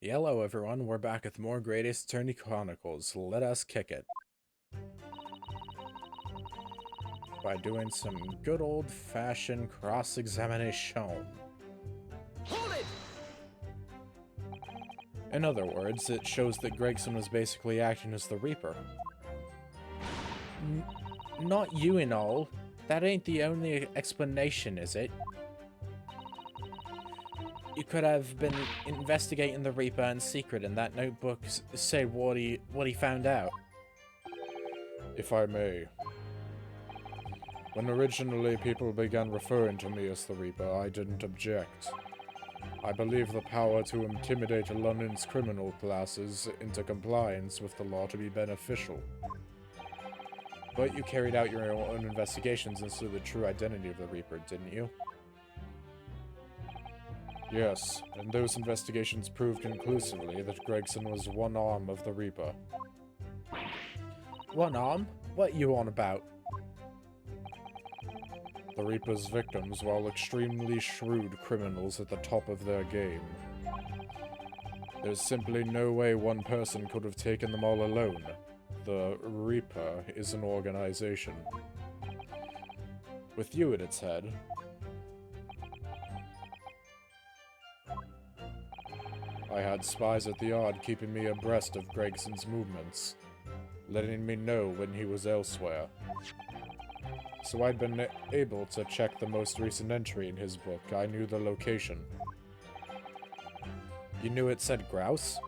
Hello everyone, we're back with more Greatest Attorney Chronicles. Let us kick it. By doing some good old-fashioned cross-examination. Hold it! In other words, it shows that Gregson was basically acting as the Reaper. Not you and all. That ain't the only explanation, is it? You could have been investigating the Reaper in secret and that notebook say what he found out. If I may. When originally people began referring to me as the Reaper, I didn't object. I believe the power to intimidate London's criminal classes into compliance with the law to be beneficial. But you carried out your own investigations into the true identity of the Reaper, didn't you? Yes, and those investigations proved conclusively that Gregson was one arm of the Reaper. One arm? What you on about? The Reaper's victims, while extremely shrewd criminals at the top of their game. There's simply no way one person could have taken them all alone. The Reaper is an organization. With you at its head. I had spies at the Yard keeping me abreast of Gregson's movements, letting me know when he was elsewhere. So I'd been able to check the most recent entry in his book. I knew the location. You knew it said Grouse?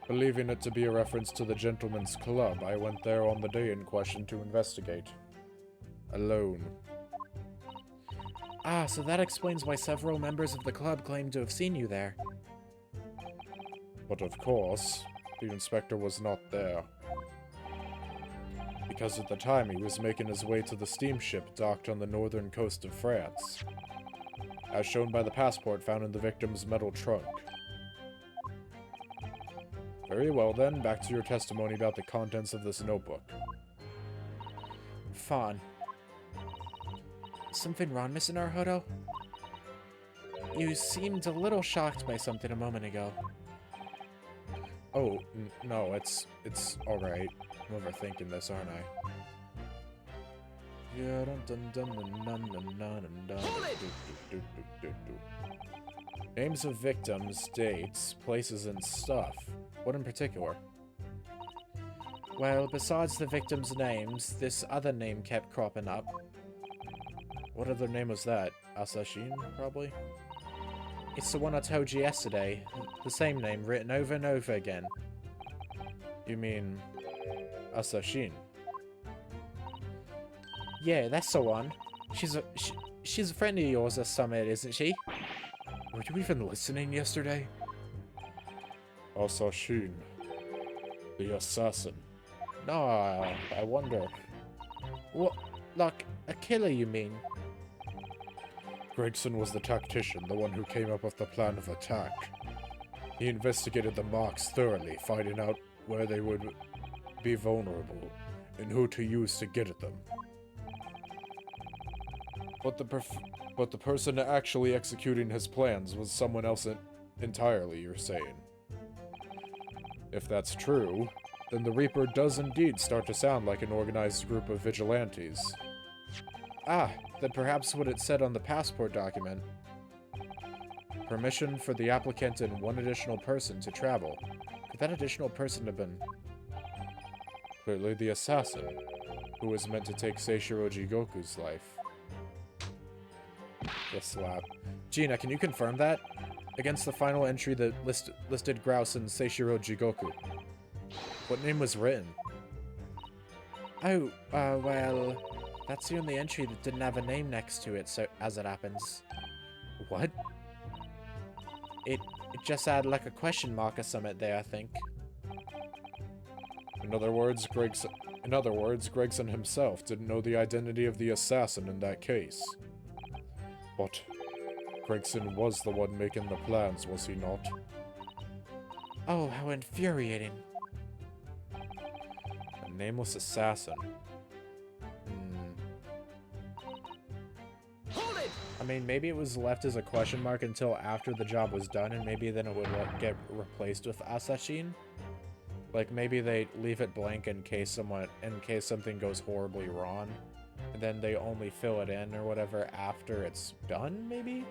Believing it to be a reference to the Gentleman's Club, I went there on the day in question to investigate. Alone. Ah, so that explains why several members of the club claim to have seen you there. But of course, the inspector was not there. Because at the time he was making his way to the steamship docked on the northern coast of France, as shown by the passport found in the victim's metal trunk. Very well then, back to your testimony about the contents of this notebook. Fawn. Something wrong, Mr. Naruhodo? You seemed a little shocked by something a moment ago. Oh, no, it's alright. I'm overthinking this, aren't I? Names of victims, dates, places, and stuff. What in particular? Well, besides the victims' names, this other name kept cropping up. What other name was that? Asashin, probably? It's the one I told you yesterday. The same name, written over and over again. You mean... Asashin? Yeah, that's the one. She's a friend of yours or something, isn't she? Were you even listening yesterday? Asashin. The assassin. No, I wonder. What? Like, a killer, you mean? Gregson was the tactician, the one who came up with the plan of attack. He investigated the marks thoroughly, finding out where they would be vulnerable, and who to use to get at them. But the person actually executing his plans was someone else entirely, you're saying. If that's true, then the Reaper does indeed start to sound like an organized group of vigilantes. Ah, then perhaps what it said on the passport document. Permission for the applicant and one additional person to travel. Could that additional person have been... Clearly the assassin, who was meant to take Seishiro Jigoku's life. The slap. Gina, can you confirm that? Against the final entry that listed Grouse and Seishiro Jigoku. What name was written? Oh, well... That's the only entry that didn't have a name next to it, so as it happens. What? It just had like a question mark or something there, I think. In other words, Gregson himself didn't know the identity of the assassin in that case. But Gregson was the one making the plans, was he not? Oh, how infuriating. A nameless assassin. mean, maybe it was left as a question mark until after the job was done, and maybe then it would get replaced with Asashin. Like, maybe they leave it blank in case something goes horribly wrong, and then they only fill it in or whatever after it's done, maybe?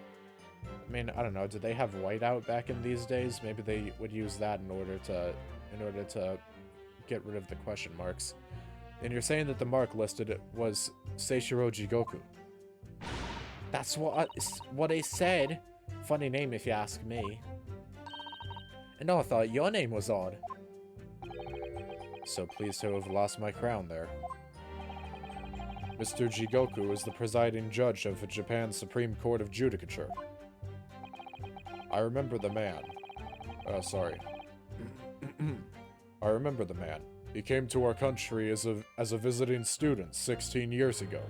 I mean, I don't know, did they have whiteout back in these days? Maybe they would use that in order to get rid of the question marks. And you're saying that the mark listed was Seishiro Jigoku. That's what I said. Funny name if you ask me. And I thought your name was odd. So pleased to have lost my crown there. Mr. Jigoku is the presiding judge of the Japan Supreme Court of Judicature. I remember the man. Sorry. I remember the man. He came to our country as a visiting student 16 years ago.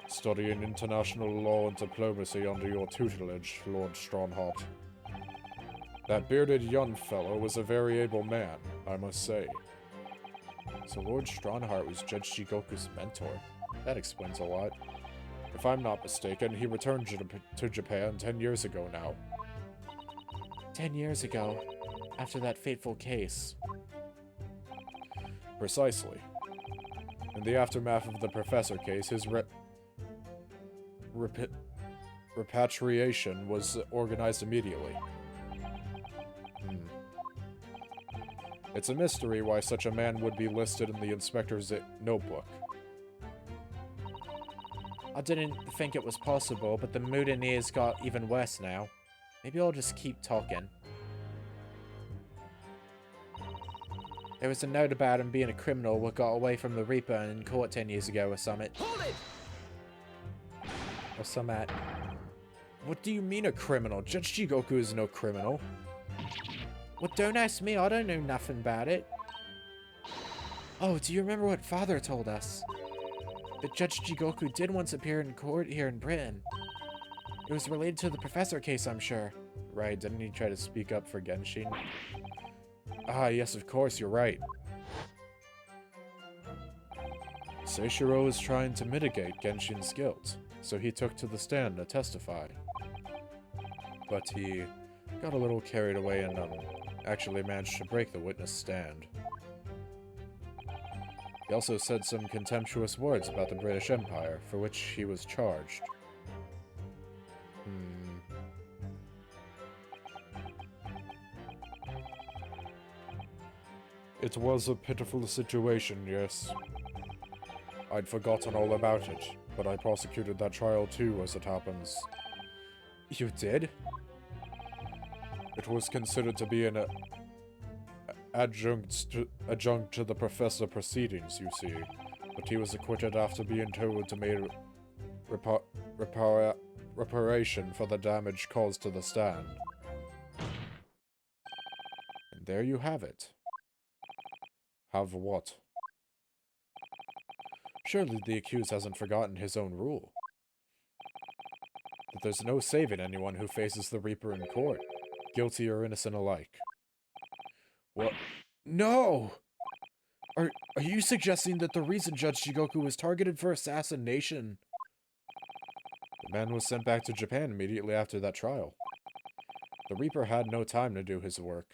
Studying international law and diplomacy under your tutelage, Lord Strongheart. That bearded young fellow was a very able man, I must say. So Lord Strongheart was Judge Jigoku's mentor. That explains a lot. If I'm not mistaken, he returned to Japan 10 years ago now. 10 years ago? After that fateful case? Precisely. In the aftermath of the professor case, his repatriation was organized immediately. It's a mystery why such a man would be listed in the inspector's notebook. I didn't think it was possible, but the mood in ears got even worse now. Maybe I'll just keep talking. There was a note about him being a criminal what got away from the Reaper in court 10 years ago or something. Hold it! Or something. What do you mean a criminal? Judge Jigoku is no criminal. Well, don't ask me. I don't know nothing about it. Oh, do you remember what Father told us? That Judge Jigoku did once appear in court here in Britain. It was related to the professor case, I'm sure. Right, didn't he try to speak up for Genshin? Ah, yes, of course, you're right. Seishiro was trying to mitigate Genshin's guilt, so he took to the stand to testify. But he got a little carried away and actually managed to break the witness stand. He also said some contemptuous words about the British Empire, for which he was charged. It was a pitiful situation, yes. I'd forgotten all about it, but I prosecuted that trial too, as it happens. You did? It was considered to be an adjunct to the professor proceedings, you see, but he was acquitted after being told to make reparation for the damage caused to the stand. And there you have it. Have what? Surely the accused hasn't forgotten his own rule. That there's no saving anyone who faces the Reaper in court, guilty or innocent alike. What? No! Are you suggesting that the reason Judge Jigoku was targeted for assassination? The man was sent back to Japan immediately after that trial. The Reaper had no time to do his work.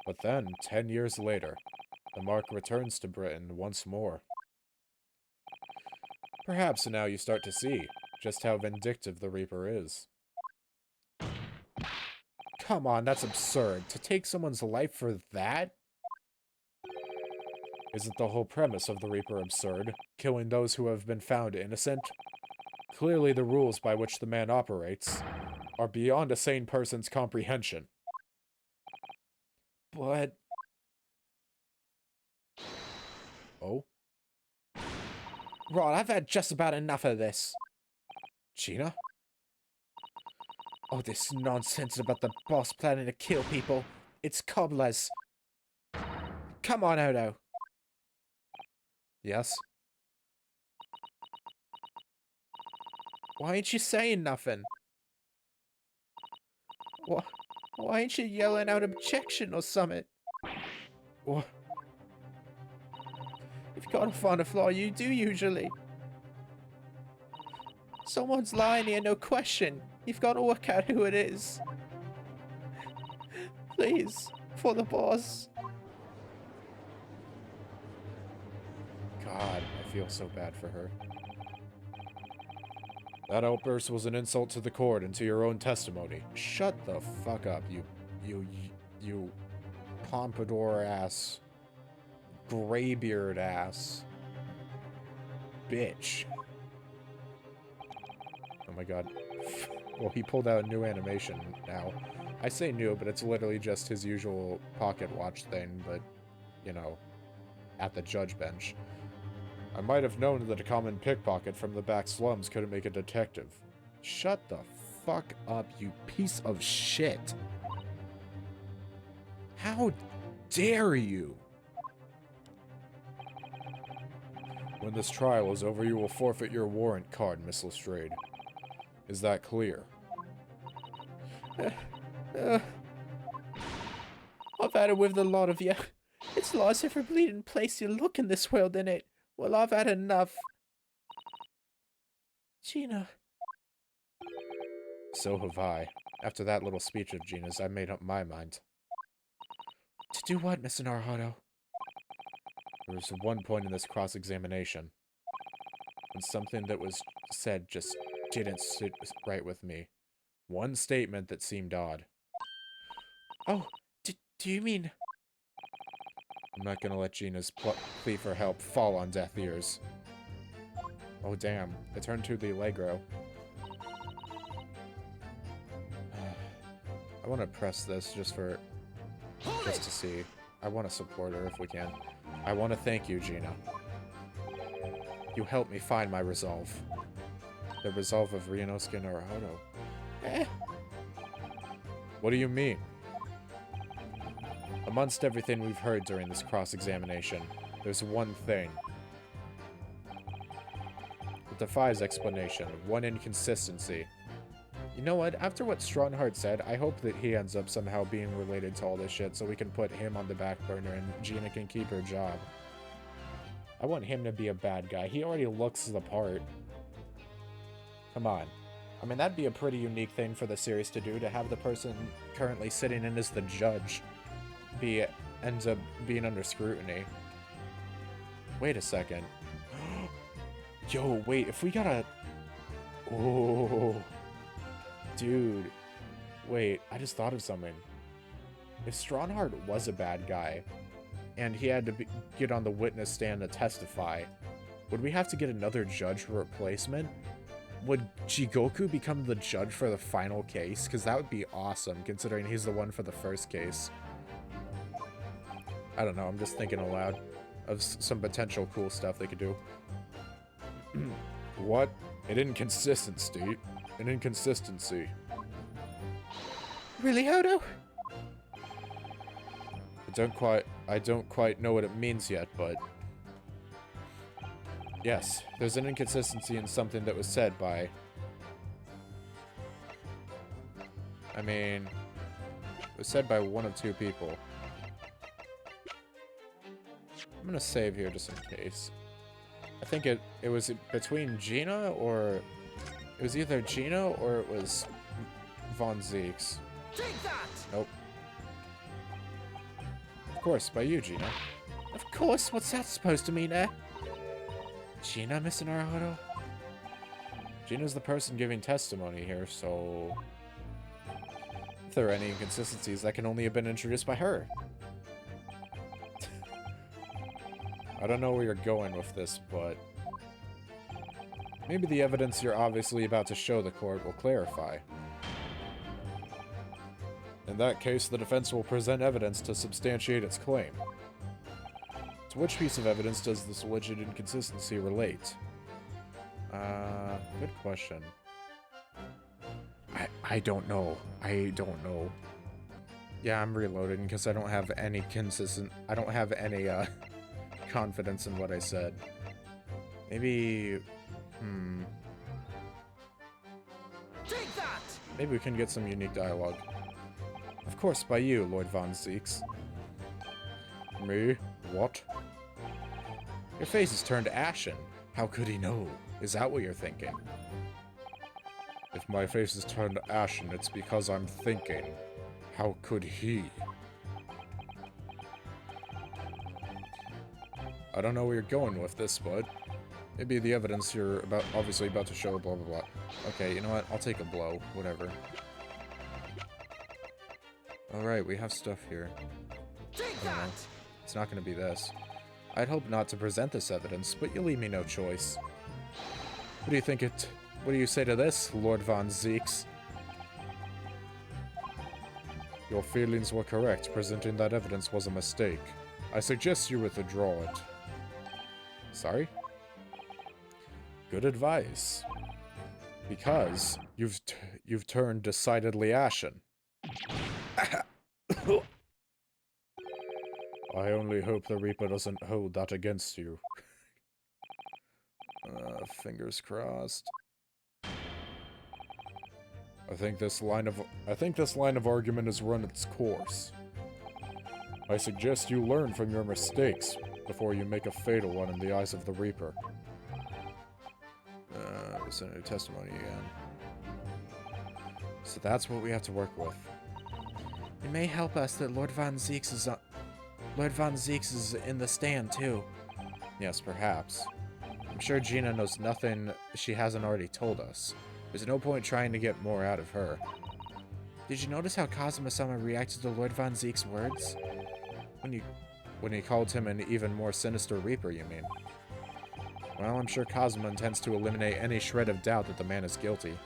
But then, 10 years later, the mark returns to Britain once more. Perhaps now you start to see just how vindictive the Reaper is. Come on, that's absurd. To take someone's life for that? Isn't the whole premise of the Reaper absurd? Killing those who have been found innocent? Clearly the rules by which the man operates are beyond a sane person's comprehension. But... Oh? Rod, I've had just about enough of this. Gina? Oh, this nonsense about the boss planning to kill people. It's cobblers. Come on, Odo. Yes? Why ain't you saying nothing? Why ain't you yelling out objection or something? What? If you can't find a flaw, you do usually. Someone's lying here, no question. You've got to work out who it is. Please, for the boss. God, I feel so bad for her. That outburst was an insult to the court and to your own testimony. Shut the fuck up, you pompadour ass, graybeard ass bitch. Oh my god. Well, he pulled out a new animation now. I say new, but it's literally just his usual pocket watch thing, but, you know, at the judge bench. I might have known that a common pickpocket from the back slums couldn't make a detective. Shut the fuck up, you piece of shit. How dare you? When this trial is over, you will forfeit your warrant card, Miss Lestrade. Is that clear? I've had it with the lot of you. It's lost every bleeding place you look in this world, innit? Well, I've had enough. Gina. So have I. After that little speech of Gina's, I made up my mind. To do what, Mr. Naruhodo? There was one point in this cross-examination when something that was said just didn't sit right with me. One statement that seemed odd. Oh, do you mean... I'm not gonna let Gina's plea for help fall on deaf ears. Oh damn, it turned to the Allegro. I want to press this just to see. I want to support her if we can. I want to thank you, Gina. You helped me find my resolve. The resolve of Ryunosuke Naruhodo. What do you mean? Amongst everything we've heard during this cross-examination, there's one thing. It defies explanation. One inconsistency. You know what? After what Strongheart said, I hope that he ends up somehow being related to all this shit so we can put him on the back burner and Gina can keep her job. I want him to be a bad guy. He already looks the part. Come on. I mean, that'd be a pretty unique thing for the series to do, to have the person currently sitting in as the judge ends up being under scrutiny. Wait a second. Yo, wait, if we got a... Oh... Dude, wait, I just thought of something. If Strongheart was a bad guy, and he had to get on the witness stand to testify, would we have to get another judge replacement? Would Jigoku become the judge for the final case? Because that would be awesome, considering he's the one for the first case. I don't know, I'm just thinking aloud of some potential cool stuff they could do. What? An inconsistency. An inconsistency. Really, Hodo? I don't quite know what it means yet, but... Yes, there's an inconsistency in something that was said by... I mean... It was said by one of two people. I'm gonna save here just in case. I think it was between Gina or... It was either Gina or it was Von Zeeks. Take that! Nope. Of course, by you, Gina. Of course, what's that supposed to mean, eh? Gina, Mr. Naruhodo? Gina's the person giving testimony here, so... If there are any inconsistencies, that can only have been introduced by her. I don't know where you're going with this, but... Maybe the evidence you're obviously about to show the court will clarify. In that case, the defense will present evidence to substantiate its claim. To which piece of evidence does this alleged inconsistency relate? Good question. I don't know. I don't know. Yeah, I'm reloading because I don't have any confidence in what I said. Maybe... Take that! Maybe we can get some unique dialogue. Of course, by you, Lord Von Zeeks. Me? What? Your face is turned ashen. How could he know? Is that what you're thinking? If my face is turned ashen, it's because I'm thinking. How could he? I don't know where you're going with this, but maybe the evidence you're obviously about to show, blah, blah, blah. Okay, you know what? I'll take a blow. Whatever. Alright, we have stuff here. Take that! It's not going to be this. I'd hope not to present this evidence, but you leave me no choice. What do you think it... What do you say to this, Lord Von Zeeks? Your feelings were correct. Presenting that evidence was a mistake. I suggest you withdraw it. Sorry? Good advice. Because you've turned decidedly ashen. I only hope the Reaper doesn't hold that against you. Fingers crossed. I think this line of argument has run its course. I suggest you learn from your mistakes before you make a fatal one in the eyes of the Reaper. Listening to testimony again. So that's what we have to work with. It may help us that Lord Von Zeeks is in the stand too. Yes, perhaps. I'm sure Gina knows nothing she hasn't already told us. There's no point trying to get more out of her. Did you notice how Kazuma-sama reacted to Lord Von Zeek's words? When he called him an even more sinister Reaper, you mean? Well, I'm sure Kazuma intends to eliminate any shred of doubt that the man is guilty.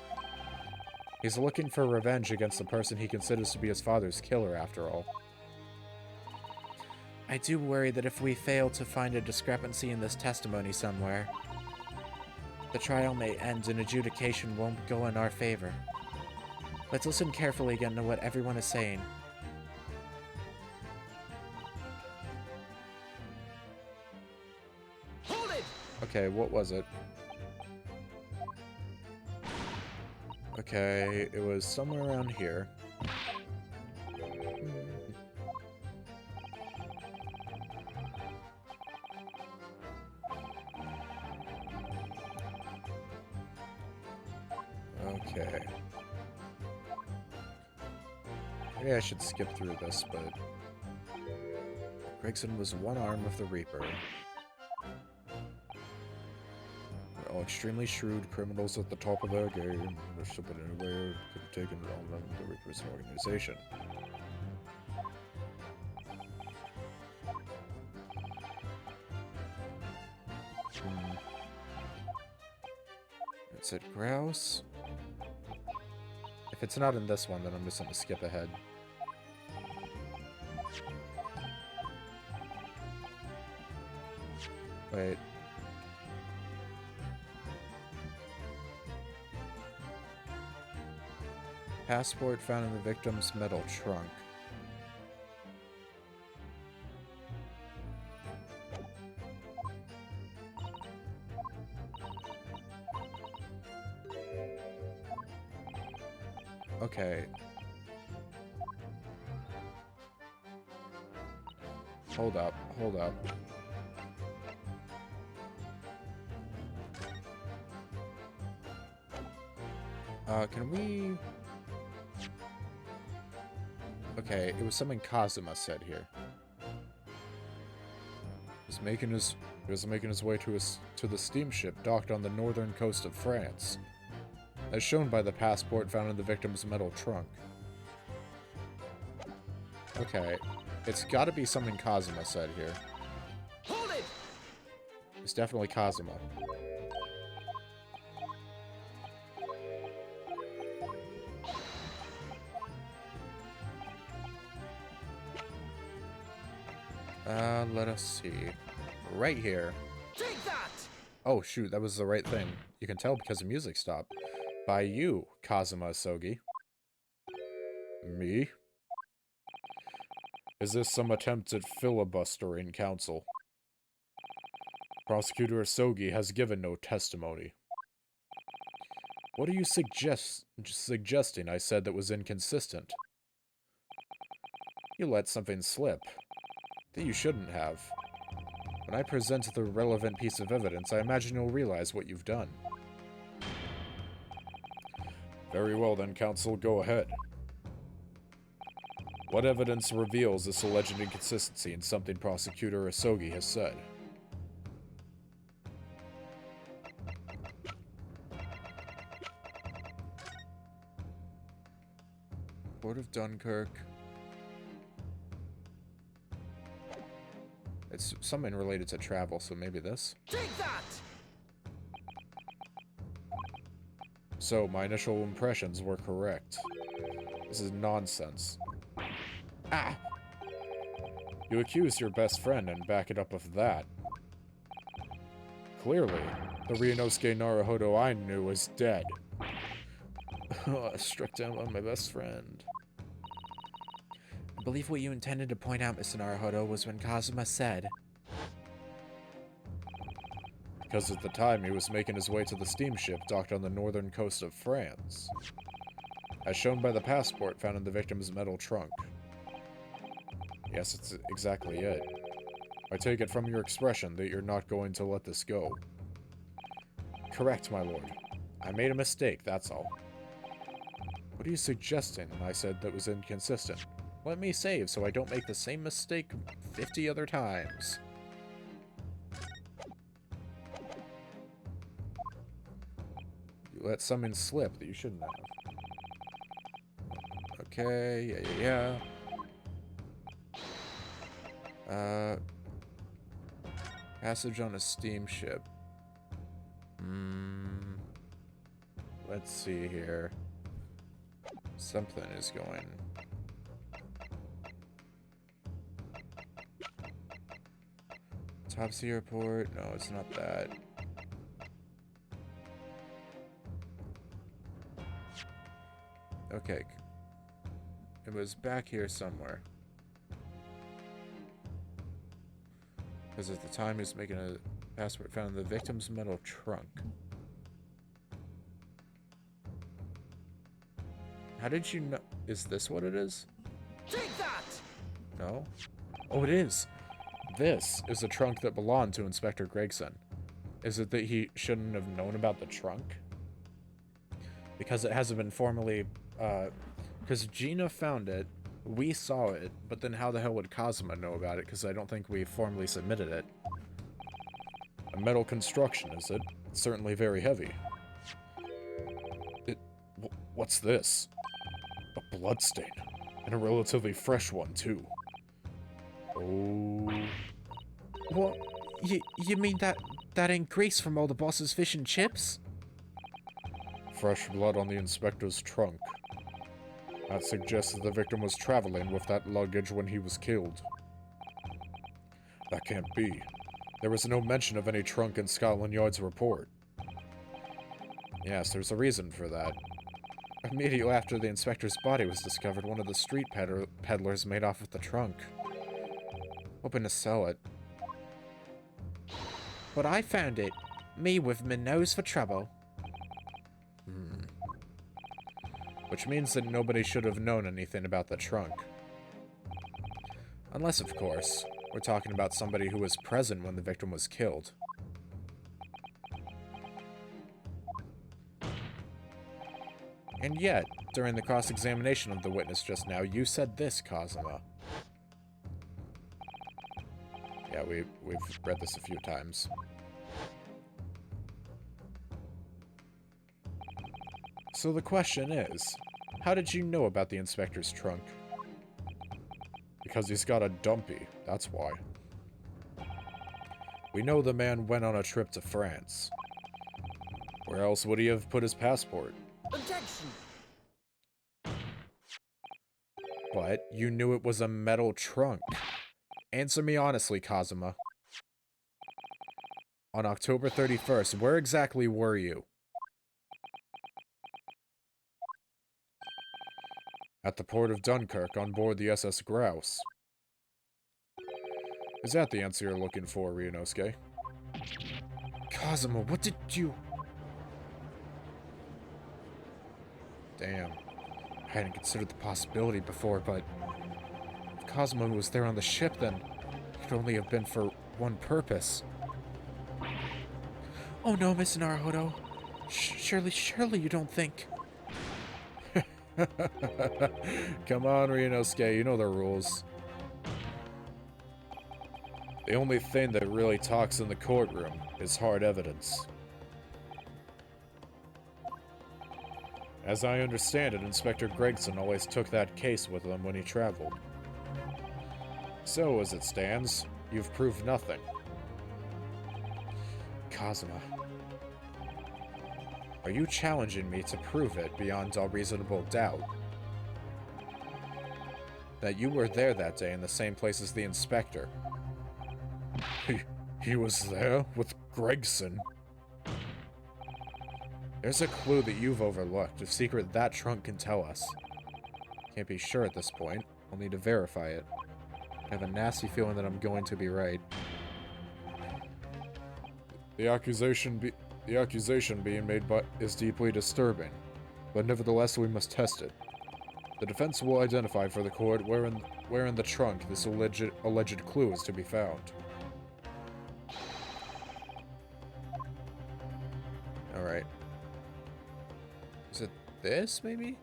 He's looking for revenge against the person he considers to be his father's killer, after all. I do worry that if we fail to find a discrepancy in this testimony somewhere, the trial may end and adjudication won't go in our favor. Let's listen carefully again to what everyone is saying. Hold it! Okay, what was it? Okay, it was somewhere around here. Okay. Maybe I should skip through this, but... Gregson was one arm of the Reaper. They're all extremely shrewd criminals at the top of their game. They're stupid anyway, could have taken it on them. The Reaper's an organization. It said Grouse. If it's not in this one, then I'm just going to skip ahead. Wait. Passport found in the victim's metal trunk. Okay. Hold up, hold up. Can we... Okay, it was something Kazuma said here. He was making his way to the steamship docked on the northern coast of France, as shown by the passport found in the victim's metal trunk. Okay, it's gotta be something Kazuma said here. Hold it! It's definitely Kazuma. Let us see. Right here. Take that! Oh, shoot, that was the right thing. You can tell because the music stopped. By you, Kazuma Asogi. Me? Is this some attempt at filibustering counsel? Prosecutor Asogi has given no testimony. What are you suggesting I said that was inconsistent? You let something slip that you shouldn't have. When I present the relevant piece of evidence, I imagine you'll realize what you've done. Very well then, Counsel, go ahead. What evidence reveals this alleged inconsistency in something Prosecutor Asogi has said? Port of Dunkirk. It's something related to travel, so maybe this. Take that! So, my initial impressions were correct. This is nonsense. Ah! You accused your best friend and back it up with that. Clearly, the Ryunosuke Naruhodo I knew was dead. I struck down by my best friend. I believe what you intended to point out, Mr. Naruhodo, was when Kazuma said... Because at the time he was making his way to the steamship docked on the northern coast of France. As shown by the passport found in the victim's metal trunk. Yes, that's exactly it. I take it from your expression that you're not going to let this go. Correct, my lord. I made a mistake, that's all. What are you suggesting? I said that was inconsistent. Let me save so I don't make the same mistake 50 other times. You let something slip that you shouldn't have. Okay, yeah. Passage on a steamship. Let's see here. Something is going. Top Sea Airport. No, it's not that. Okay. It was back here somewhere. Because at the time he was making a passport found in the victim's metal trunk. How did you know? Is this what it is? Take that! No? Oh, it is! This is the trunk that belonged to Inspector Gregson. Is it that he shouldn't have known about the trunk? Because it hasn't been formally, because Gina found it, we saw it, but then how the hell would Kazuma know about it? Because I don't think we formally submitted it. A metal construction, is it? It's certainly very heavy. What's this? A bloodstain. And a relatively fresh one, too. Oh. What? You mean that ain't grease from all the boss's fish and chips? Fresh blood on the inspector's trunk. That suggests that the victim was traveling with that luggage when he was killed. That can't be. There was no mention of any trunk in Scotland Yard's report. Yes, there's a reason for that. Immediately after the inspector's body was discovered, one of the street peddlers made off with the trunk. Hoping to sell it. But I found it. Me with my nose for trouble. Which means that nobody should have known anything about the trunk. Unless, of course, we're talking about somebody who was present when the victim was killed. And yet, during the cross-examination of the witness just now, you said this, Kazuma. Yeah, we've read this a few times. So the question is, how did you know about the inspector's trunk? Because he's got a dumpy, that's why. We know the man went on a trip to France. Where else would he have put his passport? Objection! But you knew it was a metal trunk. Answer me honestly, Kazuma. On October 31st, where exactly were you? At the port of Dunkirk on board the SS Grouse. Is that the answer you're looking for, Ryunosuke? Kazuma, what did you... Damn. I hadn't considered the possibility before, but... if Kazuma was there on the ship, then it could only have been for one purpose. Oh no, Mr. Naruhodo. Surely you don't think... Come on, Ryunosuke, you know the rules. The only thing that really talks in the courtroom is hard evidence. As I understand it, Inspector Gregson always took that case with him when he traveled. So, as it stands, you've proved nothing. Kazuma. Are you challenging me to prove it beyond all reasonable doubt? That you were there that day in the same place as the inspector? He was there with Gregson. There's a clue that you've overlooked, a secret that trunk can tell us. Can't be sure at this point. I'll need to verify it. I have a nasty feeling that I'm going to be right. The accusation being made is deeply disturbing, but nevertheless we must test it. The defense will identify for the court where in the trunk this alleged clue is to be found. Alright. Is it this, maybe?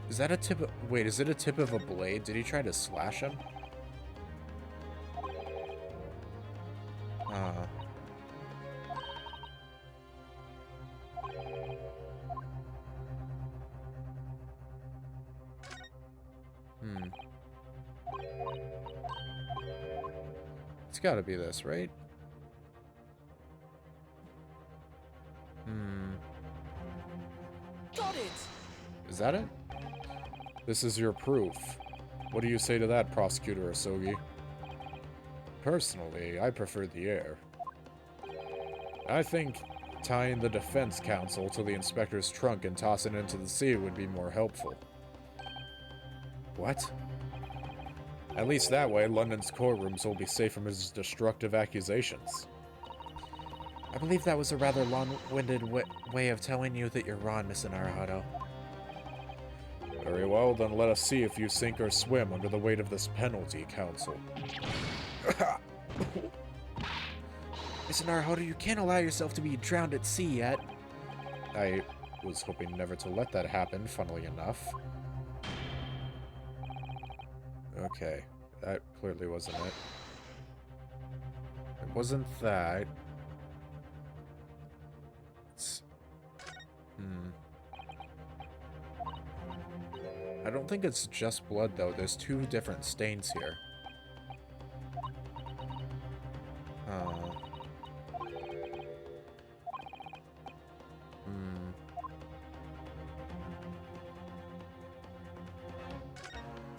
Is that a tip of... Wait, is it a tip of a blade? Did he try to slash him? It's gotta be this, right? Got it! Is that it? This is your proof. What do you say to that, Prosecutor Asogi? Personally, I prefer the air. I think tying the defense counsel to the inspector's trunk and tossing it into the sea would be more helpful. What? At least that way, London's courtrooms will be safe from his destructive accusations. I believe that was a rather long-winded way of telling you that you're wrong, Mr. Naruhodo. Very well, then let us see if you sink or swim under the weight of this penalty, counsel. Mr. Naruhodo, you can't allow yourself to be drowned at sea yet. I was hoping never to let that happen, funnily enough. Okay, that clearly wasn't it. It wasn't that. It's... I don't think it's just blood, though. There's two different stains here.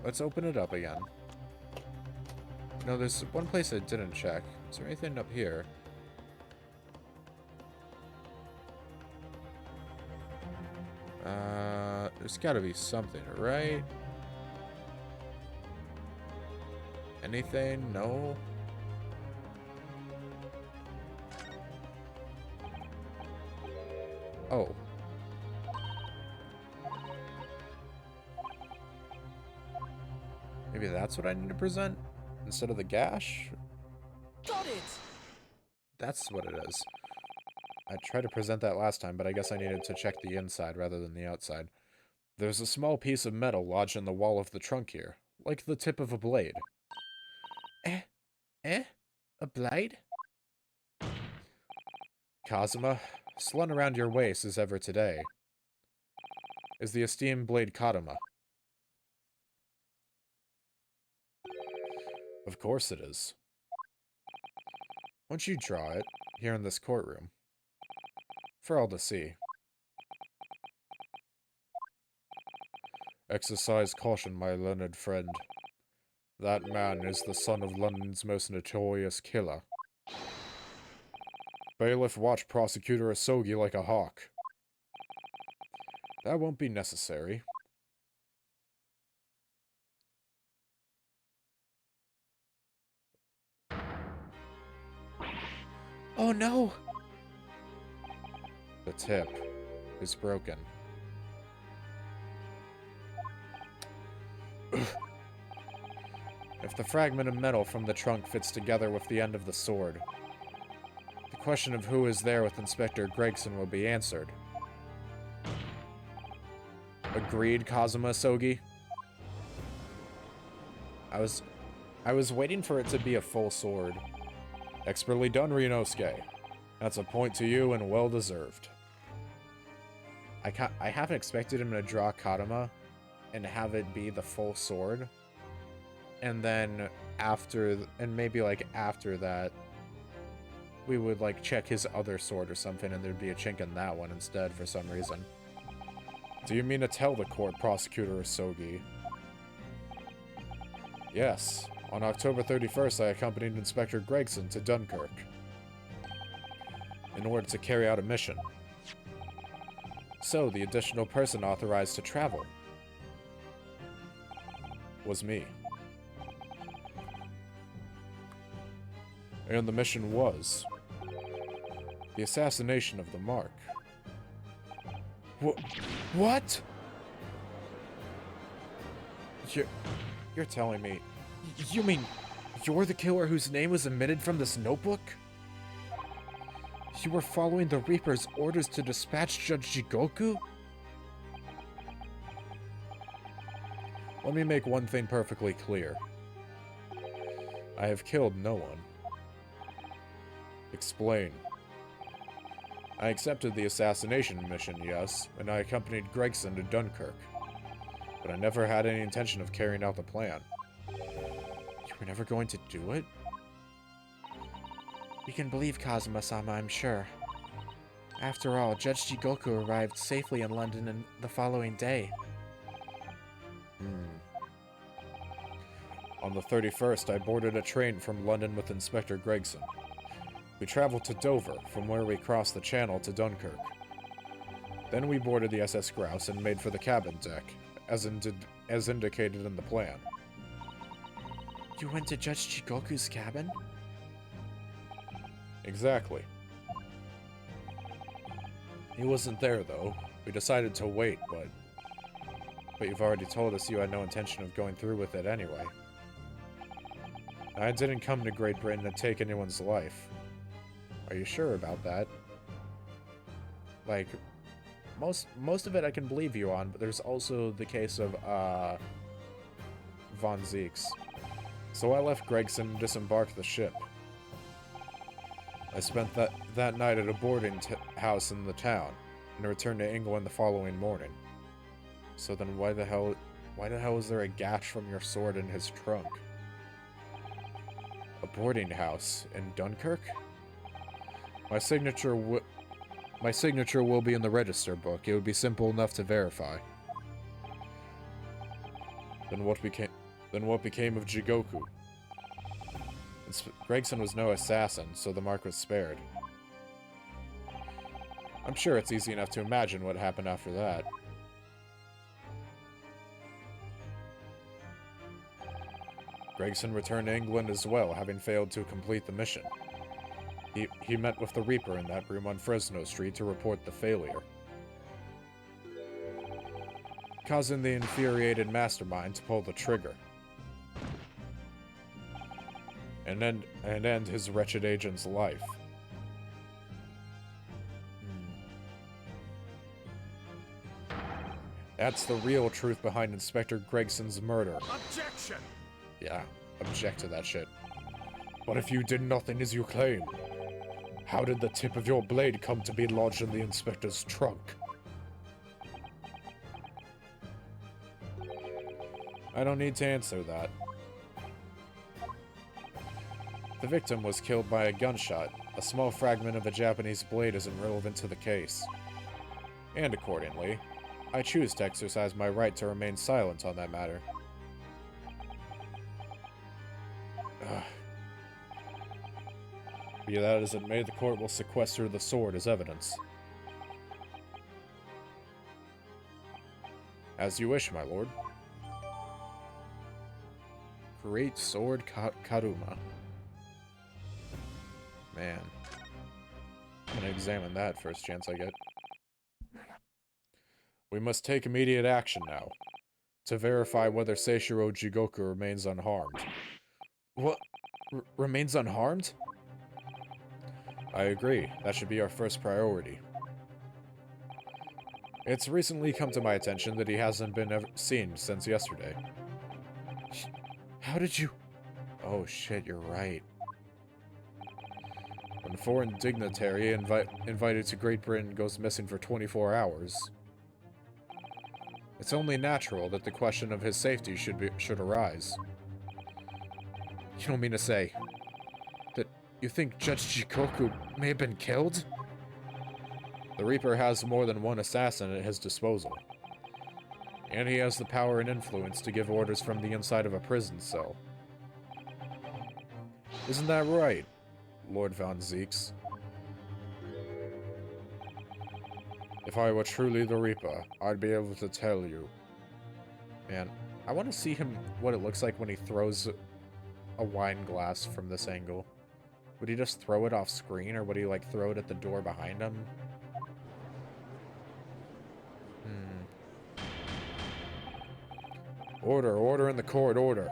Let's open it up again. No, there's one place I didn't check. Is there anything up here? There's gotta be something, right? Anything? No? Oh. Maybe that's what I need to present? Instead of the gash? Got it! That's what it is. I tried to present that last time, but I guess I needed to check the inside rather than the outside. There's a small piece of metal lodged in the wall of the trunk here, like the tip of a blade. A blade? Kazuma, slung around your waist as ever today is the esteemed blade Kadama. Of course it is. Won't you draw it, here in this courtroom, for all to see? Exercise caution, my learned friend. That man is the son of London's most notorious killer. Bailiff, watch Prosecutor Asogi like a hawk. That won't be necessary. Oh no! The tip is broken. if the fragment of metal from the trunk fits together with the end of the sword, the question of who is there with Inspector Gregson will be answered. Agreed, Kazuma Sogi? I was waiting for it to be a full sword. Expertly done, Ryunosuke. That's a point to you and well deserved. I haven't expected him to draw Kadama and have it be the full sword. And then maybe like after that, we would like check his other sword or something and there'd be a chink in that one instead for some reason. Do you mean to tell the court, Prosecutor Sogi? Yes. On October 31st, I accompanied Inspector Gregson to Dunkirk in order to carry out a mission. So, the additional person authorized to travel was me. And the mission was the assassination of the Mark. What? You're telling me... You mean you're the killer whose name was omitted from this notebook? You were following the Reaper's orders to dispatch Judge Jigoku? Let me make one thing perfectly clear. I have killed no one. Explain. I accepted the assassination mission, yes, and I accompanied Gregson to Dunkirk. But I never had any intention of carrying out the plan. You were never going to do it? You can believe Kazuma-sama, I'm sure. After all, Judge Jigoku arrived safely in London the following day. On the 31st, I boarded a train from London with Inspector Gregson. We traveled to Dover, from where we crossed the channel to Dunkirk. Then we boarded the SS Grouse and made for the cabin deck, as indicated in the plan. You went to Judge Jigoku's cabin? Exactly. He wasn't there, though. We decided to wait, but you've already told us you had no intention of going through with it anyway. I didn't come to Great Britain to take anyone's life. Are you sure about that? Like, most of it I can believe you on, but there's also the case of, Von Zeeks. So I left Gregson and disembarked the ship. I spent that night at a boarding house in the town, and returned to England the following morning. So then why the hell is there a gash from your sword in his trunk? A boarding house in Dunkirk? My signature will be in the register book. It would be simple enough to verify. Then what became of Jigoku? Gregson was no assassin, so the mark was spared. I'm sure it's easy enough to imagine what happened after that. Gregson returned to England as well, having failed to complete the mission. He met with the Reaper in that room on Fresno Street to report the failure, causing the infuriated mastermind to pull the trigger and end his wretched agent's life. That's the real truth behind Inspector Gregson's murder. Objection! Yeah, object to that shit. But if you did nothing as you claim, how did the tip of your blade come to be lodged in the inspector's trunk? I don't need to answer that. The victim was killed by a gunshot. A small fragment of a Japanese blade isn't relevant to the case. And accordingly, I choose to exercise my right to remain silent on that matter. Be that as it may, the court will sequester the sword as evidence. As you wish, my lord. Great sword Karuma. Man. I'm gonna examine that first chance I get. We must take immediate action now, to verify whether Seishiro Jigoku remains unharmed. What? Remains unharmed? I agree. That should be our first priority. It's recently come to my attention that he hasn't been seen since yesterday. How did you... Oh shit, you're right. When a foreign dignitary invited to Great Britain goes missing for 24 hours, it's only natural that the question of his safety should arise. You don't mean to say that you think Judge Jikoku may have been killed? The Reaper has more than one assassin at his disposal. And he has the power and influence to give orders from the inside of a prison cell. Isn't that right, Lord Von Zeeks? If I were truly the Reaper, I'd be able to tell you. Man, I want to see what it looks like when he throws a wine glass from this angle. Would he just throw it off screen, or would he, like, throw it at the door behind him? Order in the court, order.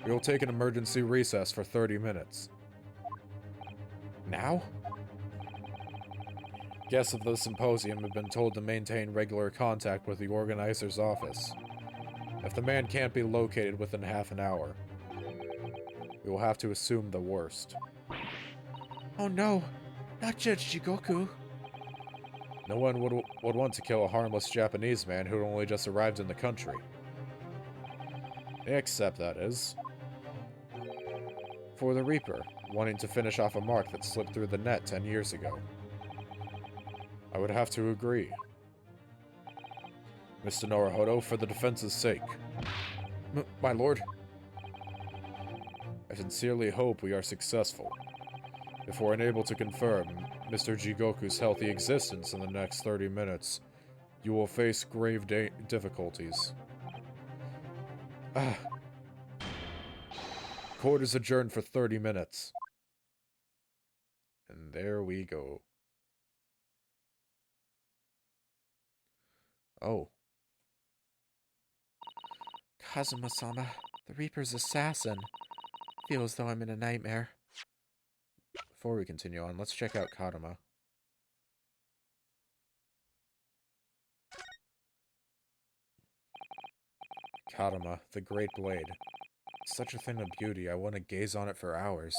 We will take an emergency recess for 30 minutes. Now? Guests of the symposium have been told to maintain regular contact with the organizer's office. If the man can't be located within half an hour, we will have to assume the worst. Oh no, not Judge Jigoku. No one would want to kill a harmless Japanese man who only just arrived in the country. Except, that is, for the Reaper, wanting to finish off a mark that slipped through the net 10 years ago. I would have to agree. Mr. Naruhodo, for the defense's sake. My lord. I sincerely hope we are successful. If we're unable to confirm Mr. Jigoku's healthy existence in the next 30 minutes, you will face grave difficulties. Court is adjourned for 30 minutes. And there we go. Oh. Kazuma-sama, the Reaper's assassin. Feel as though I'm in a nightmare. Before we continue on, let's check out Kadama. Kadama, the Great Blade. Such a thing of beauty, I want to gaze on it for hours.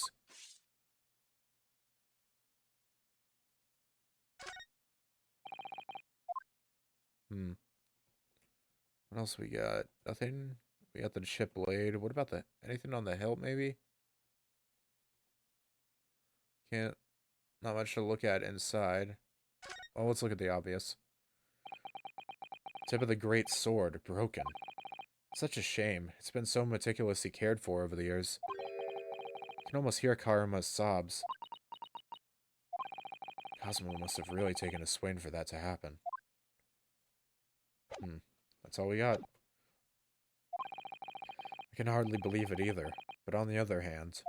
What else we got? Nothing? We got the chip blade. What about anything on the hilt, maybe? Not much to look at inside. Oh, let's look at the obvious. Tip of the great sword, broken. Such a shame. It's been so meticulously cared for over the years. You can almost hear Karuma's sobs. Cosmo must have really taken a swing for that to happen. That's all we got. I can hardly believe it either, but on the other hand,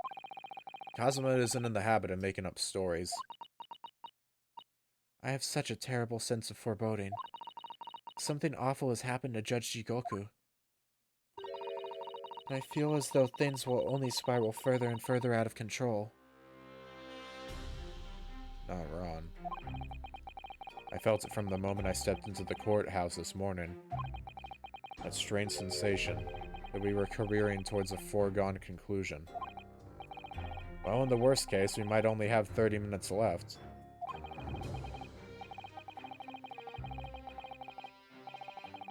Kazuma isn't in the habit of making up stories. I have such a terrible sense of foreboding. Something awful has happened to Judge Jigoku. And I feel as though things will only spiral further and further out of control. Not wrong. I felt it from the moment I stepped into the courthouse this morning. That strange sensation that we were careering towards a foregone conclusion. Well, in the worst case, we might only have 30 minutes left.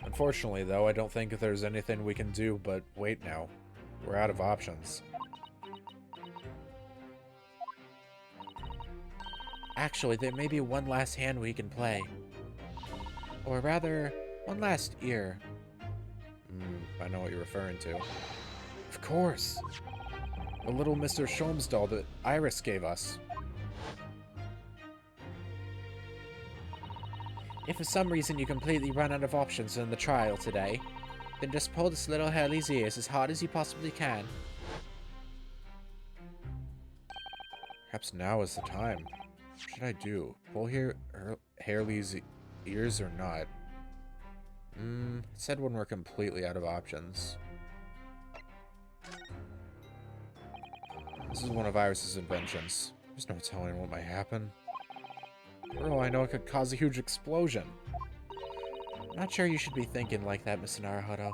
Unfortunately, though, I don't think there's anything we can do but wait now. We're out of options. Actually, there may be one last hand we can play. Or rather, one last ear. I know what you're referring to. Of course! The little Mr. Sholmes doll that Iris gave us. If for some reason you completely run out of options in the trial today, then just pull this little Hurley's ears as hard as you possibly can. Perhaps now is the time. What should I do? Pull Hurley's ears or not? It said when we're completely out of options. This is one of Iris's inventions. There's no telling what might happen. For all I know, it could cause a huge explosion. I'm not sure you should be thinking like that, Mr. Naruhodo.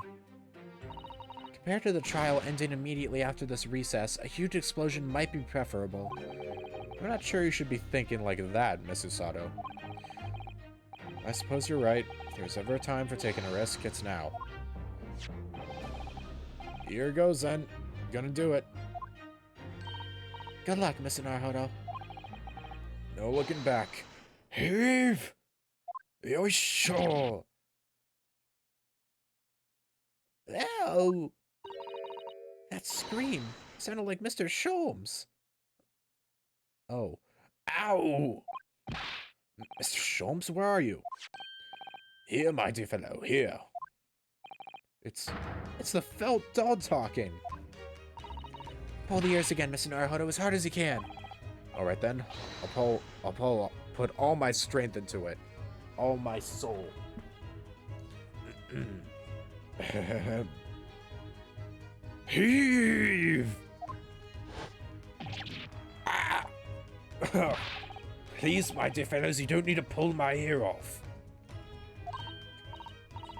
Compared to the trial ending immediately after this recess, a huge explosion might be preferable. I'm not sure you should be thinking like that, Mrs. Sato. I suppose you're right. If there's ever a time for taking a risk, it's now. Here goes then. Gonna do it. Good luck, Mr. Naruhodo. No looking back. Heave! Yoisho! Ow! That scream sounded like Mr. Sholmes. Oh. Ow! Mr. Sholmes, where are you? Here, my dear fellow, here. It's the felt doll talking. Pull the ears again, Mr. Naruhodo, as hard as you can. Alright then. I'll put all my strength into it. All my soul. Heave! Ah! Please, my dear fellows, you don't need to pull my ear off.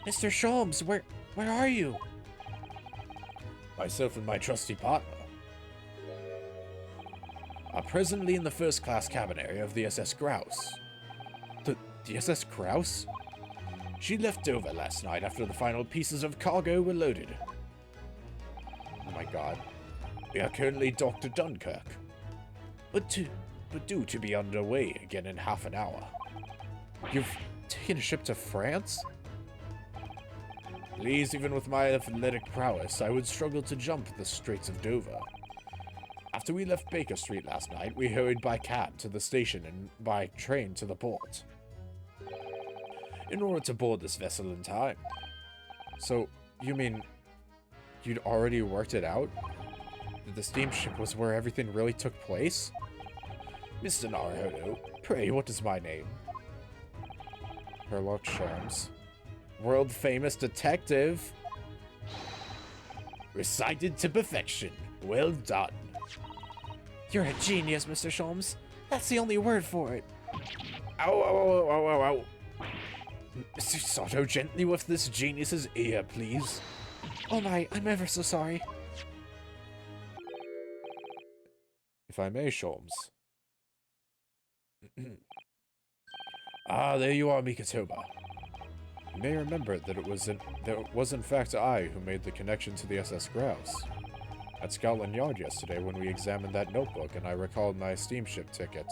Mr. Sholmes, where are you? Myself and my trusty partner are presently in the first-class cabin area of the SS Grouse. The SS Grouse? She left Dover last night after the final pieces of cargo were loaded. Oh my god. We are currently docked at Dunkirk. But due to be underway again in half an hour. You've taken a ship to France? Please, even with my athletic prowess, I would struggle to jump the Straits of Dover. After we left Baker Street last night, we hurried by cab to the station and by train to the port, in order to board this vessel in time. So, you mean you'd already worked it out? That the steamship was where everything really took place? Mr. Naruhodo, pray, what is my name? Sherlock Sholmes. World-famous detective. Recited to perfection. Well done. You're a genius, Mr. Sholmes. That's the only word for it. Ow, ow, ow, ow, ow, ow. Mr. Sato, gently with this genius's ear, please. Oh my, I'm ever so sorry. If I may, Sholmes. Ah, there you are, Mikatoba. You may remember that it was in fact I who made the connection to the SS Grouse. At Scotland Yard yesterday when we examined that notebook and I recalled my steamship ticket.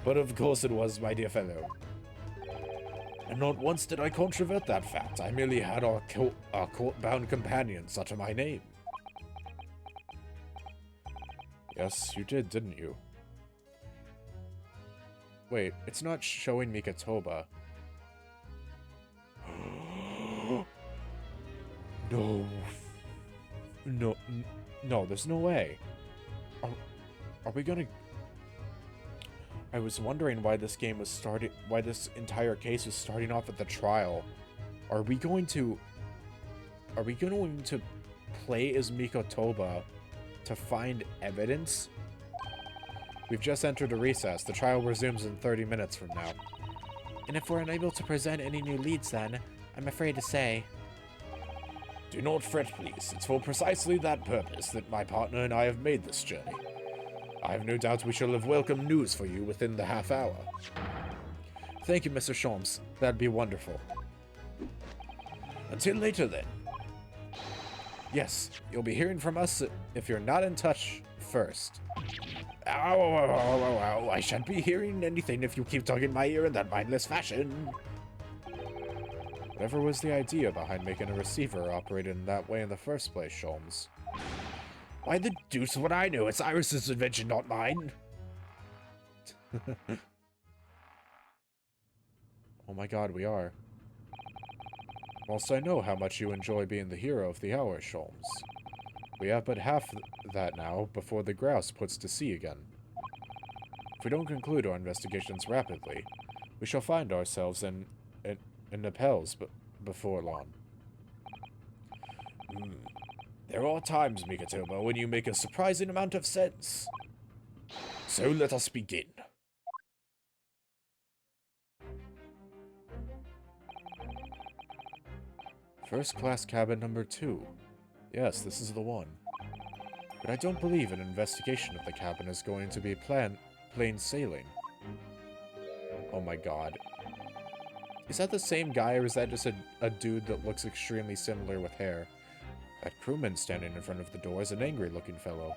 But of course it was, my dear fellow. And not once did I controvert that fact. I merely had our court-bound companions utter my name. Yes, you did, didn't you? Wait, it's not showing Mikatoba. No. No, there's no way. Are we gonna... I was wondering why this game was why this entire case was starting off at the trial. Are we going to play as Mikatoba to find evidence? We've just entered a recess. The trial resumes in 30 minutes from now. And if we're unable to present any new leads then, I'm afraid to say... Do not fret, please. It's for precisely that purpose that my partner and I have made this journey. I have no doubt we shall have welcome news for you within the half hour. Thank you, Mr. Sholmes. That'd be wonderful. Until later, then. Yes, you'll be hearing from us if you're not in touch first. Ow, ow, ow, ow, ow, ow. I shan't be hearing anything if you keep tugging my ear in that mindless fashion. Whatever was the idea behind making a receiver operate in that way in the first place, Sholmes? Why the deuce would I know? It's Iris's invention, not mine. Oh my god, we are. Whilst I know how much you enjoy being the hero of the hour, Sholmes, we have but half that now before the Grouse puts to sea again. If we don't conclude our investigations rapidly, we shall find ourselves in Nepals before long. There are times, Mikatoba, when you make a surprising amount of sense. So let us begin. First class cabin number 2. Yes, this is the one. But I don't believe an investigation of the cabin is going to be plain sailing. Oh my god. Is that the same guy, or is that just a dude that looks extremely similar with hair? That crewman standing in front of the door is an angry-looking fellow.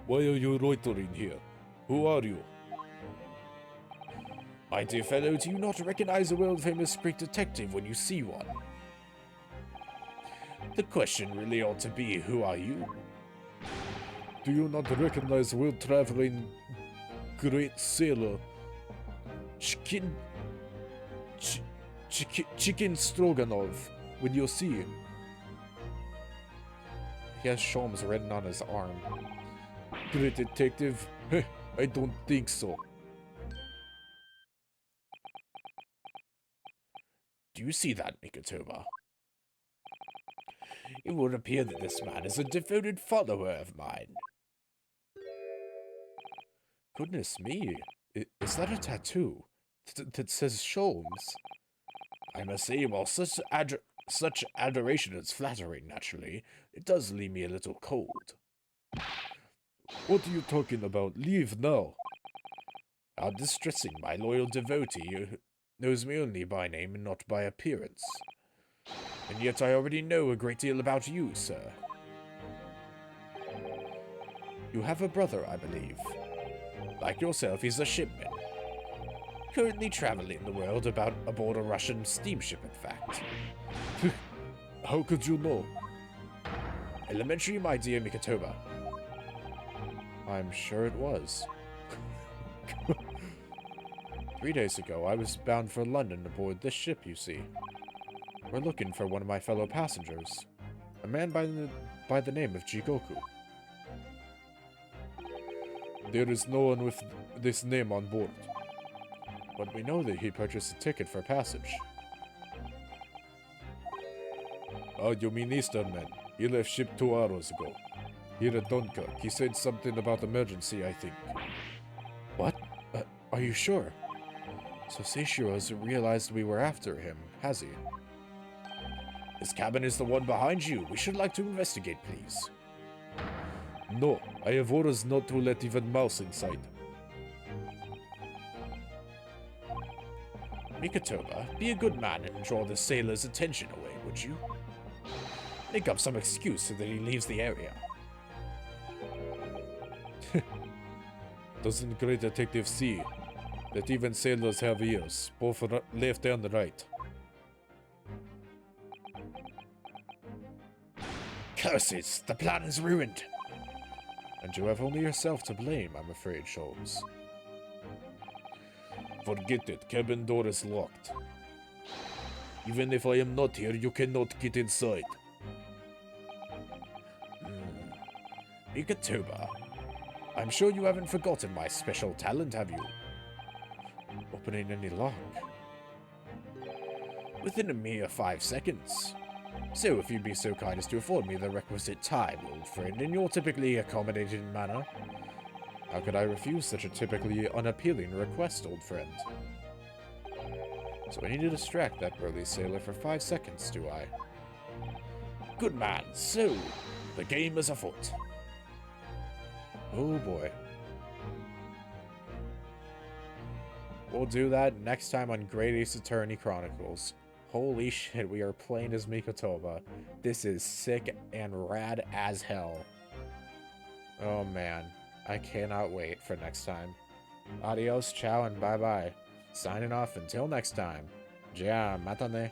Why are you loitering here? Who are you? My dear fellow, do you not recognize a world-famous great detective when you see one? The question really ought to be, who are you? Do you not recognize world-traveling great sailor Chicken Stroganoff when you see him? He has Sholmes written on his arm. Great detective? I don't think so. Do you see that, Mikatoba? It would appear that this man is a devoted follower of mine. Goodness me. Is that a tattoo? That says Sholmes? I must say, while such adoration is flattering, naturally, it does leave me a little cold. What are you talking about? Leave now. How distressing, my loyal devotee, who knows me only by name and not by appearance. And yet I already know a great deal about you, sir. You have a brother, I believe. Like yourself, he's a shipman. Currently traveling the world aboard a Russian steamship, in fact. How could you know? Elementary, my dear Mikatoba. I'm sure it was. 3 days ago, I was bound for London aboard this ship, you see. We're looking for one of my fellow passengers, a man by the name of Jigoku. There is no one with this name on board. But we know that he purchased a ticket for passage. Oh, you mean Easternman? He left ship 2 hours ago. Here at Dunkirk, he said something about emergency, I think. What? Are you sure? So Seishiro has realized we were after him, has he? His cabin is the one behind you. We should like to investigate, please. No, I have orders not to let even mouse inside. Mikatoba, be a good man and draw the sailor's attention away, would you? Make up some excuse so that he leaves the area. Doesn't great detective see that even sailors have ears, both left and right? Curses! The plan is ruined! And you have only yourself to blame, I'm afraid, Sholmes. Forget it, cabin door is locked. Even if I am not here, you cannot get inside. Mikatoba, I'm sure you haven't forgotten my special talent, have you? Opening any lock? Within a mere 5 seconds. So, if you'd be so kind as to afford me the requisite time, old friend, in your typically accommodating manner. How could I refuse such a typically unappealing request, old friend? So I need to distract that burly sailor for 5 seconds, do I? Good man, so, the game is afoot. Oh boy. We'll do that next time on Great Ace Attorney Chronicles. Holy shit, we are playing as Mikatoba. This is sick and rad as hell. Oh man, I cannot wait for next time. Adios, ciao, and bye-bye. Signing off until next time. Ja, matane.